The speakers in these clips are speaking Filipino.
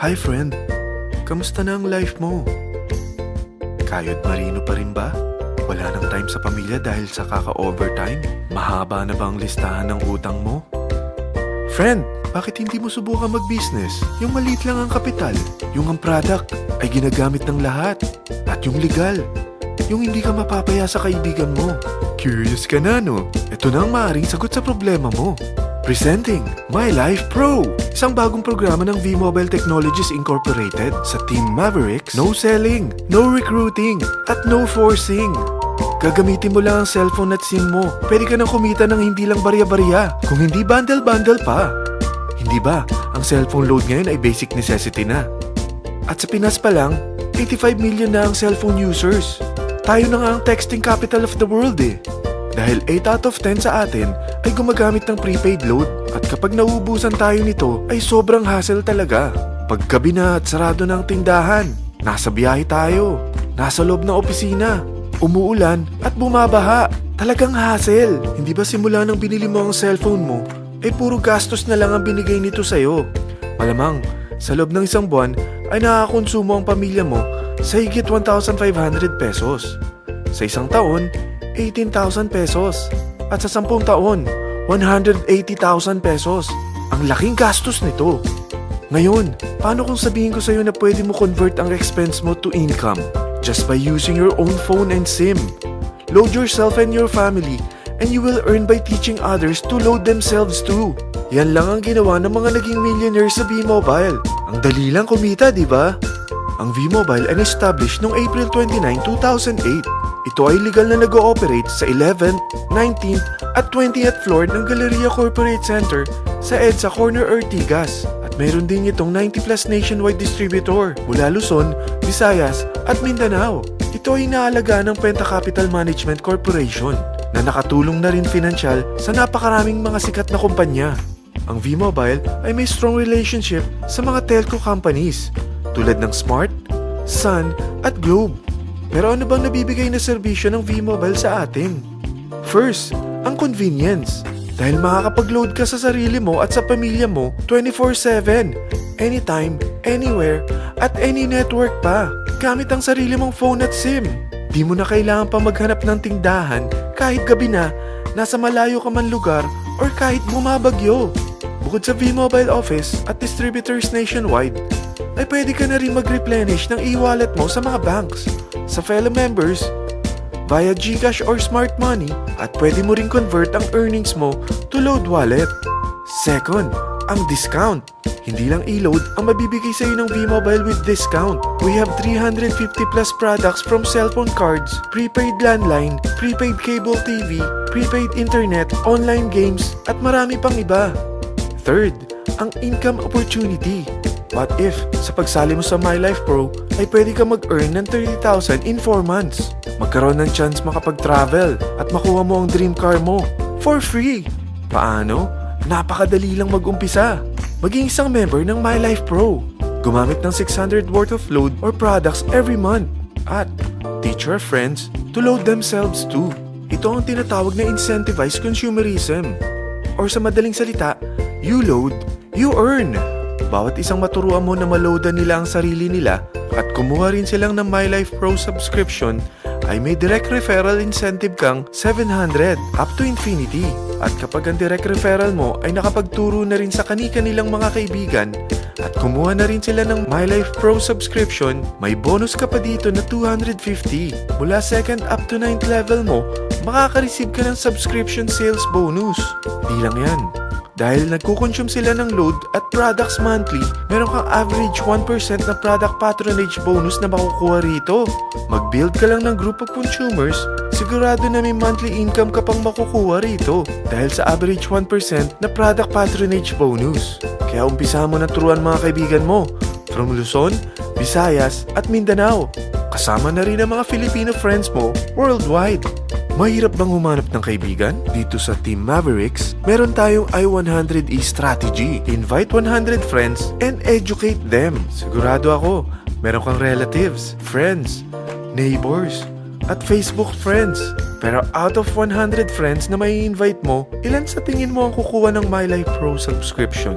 Hi friend, kamusta na ang life mo? Kayod marino pa rin ba? Wala nang time sa pamilya dahil sa kaka-overtime? Mahaba na ba ang listahan ng utang mo? Friend, bakit hindi mo subukan mag-business? Yung maliit lang ang kapital, yung ang product ay ginagamit ng lahat, at yung legal, yung hindi ka mapapaya sa kaibigan mo. Curious ka na, no? Ito na ang maaaring sagot sa problema mo. Presenting My Life Pro, isang bagong programa ng V-Mobile Technologies Incorporated sa Team Mavericks. No selling, no recruiting, at no forcing. Gagamitin mo lang ang cellphone at SIM mo. Pwede ka nang kumita ng hindi lang barya-barya, kung hindi bundle-bundle pa. Hindi ba, ang cellphone load ngayon ay basic necessity na. At sa Pinas pa lang, 85 million na ang cellphone users. Tayo na nga ang texting capital of the world eh. Dahil 8 out of 10 sa atin ay gumagamit ng prepaid load, at kapag nauubusan tayo nito ay sobrang hassle talaga. Paggabi na at sarado ng tindahan, nasa biyahe tayo, nasa loob ng opisina, umuulan at bumabaha. Talagang hassle. Hindi ba simula nang binili mo ang cellphone mo ay puro gastos na lang ang binigay nito sa'yo? Malamang sa loob ng isang buwan ay nakakakonsumo ang pamilya mo sa higit 1,500 pesos. Sa isang taon, 18,000 pesos. At sa 10 taon, 180,000 pesos. Ang laking gastos nito. Ngayon, paano kung sabihin ko sa'yo na pwede mo convert ang expense mo to income just by using your own phone and SIM? Load yourself and your family, and you will earn by teaching others to load themselves too. Yan lang ang ginawa ng mga naging millionaires sa V-Mobile. Ang dali lang kumita, di ba? Ang V-Mobile ay established noong April 29, 2008. Ito ay legal na nag-ooperate sa 11th, 19th at 20th floor ng Galleria Corporate Center sa EDSA Corner Ortigas. At mayroon din itong 90 plus nationwide distributor mula Luzon, Visayas at Mindanao. Ito ay inaalagaan ng Penta Capital Management Corporation na nakatulong na rin pinansyal sa napakaraming mga sikat na kumpanya. Ang V-Mobile ay may strong relationship sa mga telco companies tulad ng Smart, Sun at Globe. Pero ano bang nabibigay na serbisyo ng V-Mobile sa atin? First, ang convenience. Dahil makakapag-load ka sa sarili mo at sa pamilya mo 24/7, anytime, anywhere, at any network pa. Gamit ang sarili mong phone at SIM. Di mo na kailangan pa maghanap ng tindahan kahit gabi na, nasa malayo ka man lugar, or kahit bumabagyo. Bukod sa V-Mobile office at distributors nationwide, ay pwede ka na rin mag-replenish ng e-wallet mo sa mga banks, sa fellow members, via GCash or Smart Money, at pwede mo rin convert ang earnings mo to load wallet. Second, ang discount. Hindi lang e-load ang mabibigay sa iyo ng V-Mobile with discount. We have 350 plus products from cellphone cards, prepaid landline, prepaid cable TV, prepaid internet, online games, at marami pang iba. Third, ang income opportunity. What if, sa pagsali mo sa My Life Pro, ay pwede ka mag-earn ng 30,000 in 4 months? Magkaroon ng chance makapag-travel at makuha mo ang dream car mo for free. Paano? Napakadali lang mag-umpisa. Maging isang member ng My Life Pro. Gumamit ng 600 worth of load or products every month. At teach your friends to load themselves too. Ito ang tinatawag na incentivized consumerism. Or sa madaling salita, you load, you earn. Bawat isang maturuan mo na maloadan nila ang sarili nila at kumuha rin silang ng My Life Pro subscription, ay may direct referral incentive kang 700 up to infinity. At kapag ang direct referral mo ay nakapagturo na rin sa kani-kanilang mga kaibigan at kumuha na rin sila ng My Life Pro subscription, may bonus ka pa dito na 250. Mula 2nd up to 9th level mo, makaka-receive ka ng subscription sales bonus. Di lang yan. Dahil nagkukonsume sila ng load at products monthly, meron kang average 1% na product patronage bonus na makukuha rito. Mag-build ka lang ng group of consumers, sigurado na may monthly income ka pang makukuha rito dahil sa average 1% na product patronage bonus. Kaya umpisa mo na turuan mga kaibigan mo from Luzon, Visayas at Mindanao. Kasama na rin ang mga Filipino friends mo worldwide. Mahirap bang humanap ng kaibigan? Dito sa Team Mavericks, meron tayong I-100E strategy. Invite 100 friends and educate them. Sigurado ako, meron kang relatives, friends, neighbors, at Facebook friends. Pero out of 100 friends na may invite mo, ilan sa tingin mo ang kukuha ng My Life Pro subscription?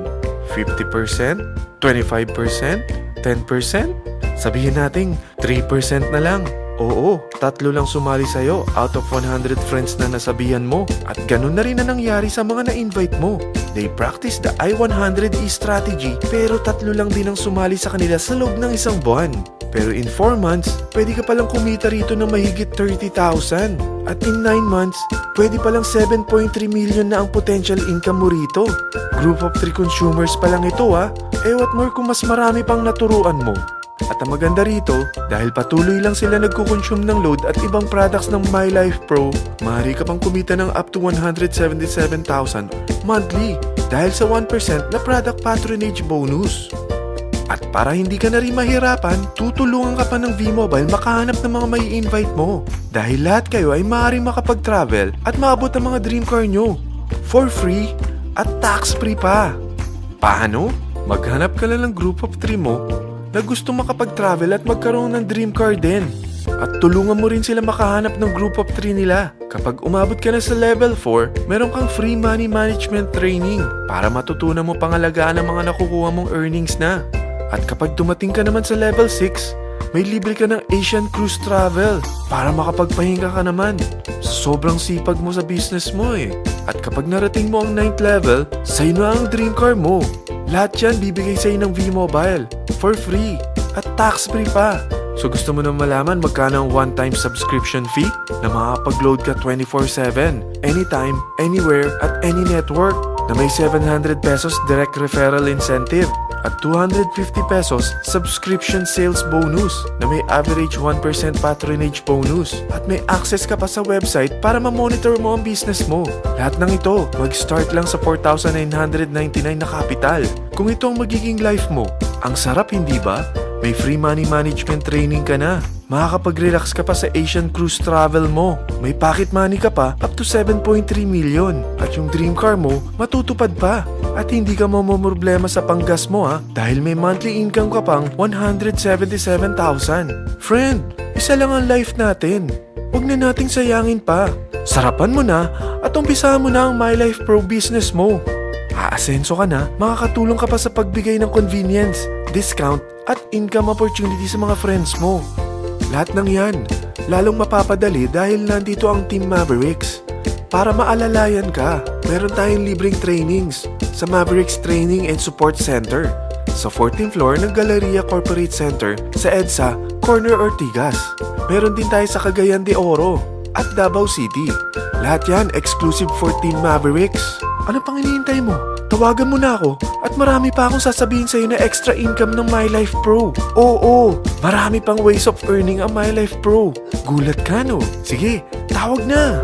50%? 25%? 10%? Sabihin nating 3% na lang. Oo, 3 lang sumali sa'yo out of 100 friends na nasabihan mo. At ganun na rin na nangyari sa mga na-invite mo. They practice the I-100E strategy pero 3 lang din ang sumali sa kanila sa loob ng isang buwan. Pero in 4 months, pwede ka palang kumita rito ng mahigit 30,000. At in 9 months, pwede palang 7.3 million na ang potential income mo rito. Group of 3 consumers pa lang ito what more kung mas marami pang naturuan mo. At ang maganda rito, dahil patuloy lang sila nagkukonsume ng load at ibang products ng My Life Pro, maaari ka pang kumita ng up to 177,000 monthly dahil sa 1% na product patronage bonus. At para hindi ka na rin mahirapan, tutulungan ka pa ng V-Mobile makahanap ng mga may invite mo. Dahil lahat kayo ay maaaring makapag-travel at maabot ang mga dream car nyo for free at tax-free pa. Paano? Maghanap ka lang ng group of 3 mo na gusto makapag-travel at magkaroon ng dream car din. At tulungan mo rin sila makahanap ng group of 3 nila. Kapag umabot ka na sa level 4, meron kang free money management training para matutunan mo pangalagaan ang mga nakukuha mong earnings na. At kapag dumating ka naman sa level 6, may libre ka ng Asian Cruise Travel para makapagpahinga ka naman. Sobrang sipag mo sa business mo At kapag narating mo ang 9th level, sa'yo na ang dream car mo. Lahat yan bibigay sa'yo ng V-Mobile for free at tax-free pa. So gusto mo na malaman magkano ang one-time subscription fee na makakapag-load ka 24/7, anytime, anywhere, at any network na may 700 pesos direct referral incentive at 250 pesos subscription sales bonus na may average 1% patronage bonus at may access ka pa sa website para ma-monitor mo ang business mo. Lahat ng ito, mag-start lang sa 4,999 na capital. Kung ito ang magiging life mo, ang sarap hindi ba? May free money management training ka na. Makakapag-relax ka pa sa Asian Cruise Travel mo. May pocket money ka pa up to 7.3 million. At yung dream car mo, matutupad pa. At hindi ka mamomroblema sa panggas mo dahil may monthly income ka pang 177,000. Friend, isa lang ang life natin. Huwag na nating sayangin pa. Sarapan mo na at umpisahan mo na ang My Life Pro business mo. Aasenso ka na, makakatulong ka pa sa pagbigay ng convenience, discount, at income opportunity sa mga friends mo. Lahat ng yan, lalong mapapadali dahil nandito ang Team Mavericks. Para maalalayan ka, meron tayong libreng trainings sa Mavericks Training and Support Center sa 14th floor ng Galleria Corporate Center sa EDSA, Corner Ortigas. Meron din tayo sa Cagayan de Oro at Davao City. Lahat yan exclusive for Team Mavericks. Ano pang hinihintay mo? Tawagan mo na ako at marami pa akong sasabihin sa'yo na extra income ng My Life Pro. Oo, marami pang ways of earning ang My Life Pro. Gulat ka no? Sige, tawag na!